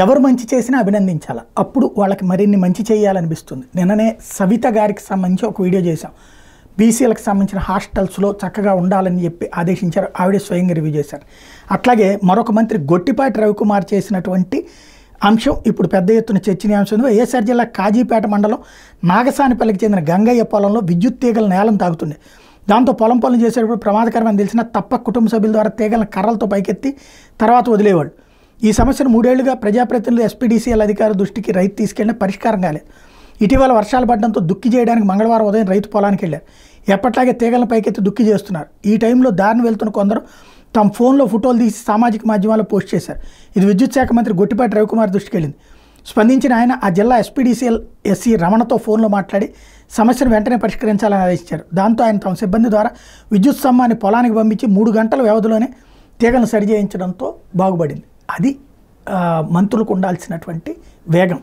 ఎవరు మంచి చేసినా అభినందించాలి. అప్పుడు వాళ్ళకి మరిన్ని మంచి చేయాలనిపిస్తుంది. నిన్ననే సవిత గారికి సంబంధించి ఒక వీడియో చేశాం. బీసీలకు సంబంధించిన హాస్టల్స్లో చక్కగా ఉండాలని చెప్పి ఆదేశించారు. ఆవిడే స్వయంగా రివ్యూ చేశారు. అట్లాగే మరొక మంత్రి గొట్టిపాటి రవికుమార్ చేసినటువంటి అంశం ఇప్పుడు పెద్ద ఎత్తున చర్చనీయాంశం. వైఎస్ఆర్ జిల్లా కాజీపేట మండలం నాగసానిపల్లికి చెందిన గంగయ్య పొలంలో విద్యుత్ తీగలు నేలం తాగుతుంది. దాంతో పొలం పనులు చేసేటప్పుడు ప్రమాదకరమని తెలిసిన తప్ప కుటుంబ సభ్యుల ద్వారా తీగలను కర్రలతో పైకెత్తి తర్వాత వదిలేవాళ్ళు. ఈ సమస్యను 3 ఏళ్లుగా ప్రజాప్రతినిధులు ఎస్పీడీసీఎల్ అధికారుల దృష్టికి రైతు తీసుకెళ్లిన పరిష్కారం కాలేదు. ఇటీవల వర్షాలు పడడంతో దుక్కి చేయడానికి మంగళవారం ఉదయం రైతు పొలానికి వెళ్ళారు. ఎప్పట్లాగే తీగలను పైకెత్తి దుక్కి చేస్తున్నారు. ఈ టైంలో దారిని వెళ్తున్న కొందరు తమ ఫోన్లో ఫోటోలు తీసి సామాజిక మాధ్యమాల్లో పోస్ట్ చేశారు. ఇది విద్యుత్ శాఖ మంత్రి గొట్టిపాటి రవికుమార్ దృష్టికి వెళ్ళింది. స్పందించిన ఆయన ఆ జిల్లా ఎస్పీడీసీఎల్ ఎస్సీ రమణతో ఫోన్లో మాట్లాడి సమస్యను వెంటనే పరిష్కరించాలని ఆదేశించారు. దాంతో ఆయన తమ సిబ్బంది ద్వారా విద్యుత్ స్తంభాన్ని పొలానికి పంపించి 3 గంటల వ్యవధిలోనే తీగలను సరిచేయించడంతో బాగుపడింది. అది మంత్రులకు ఉండాల్సినటువంటి వేగం.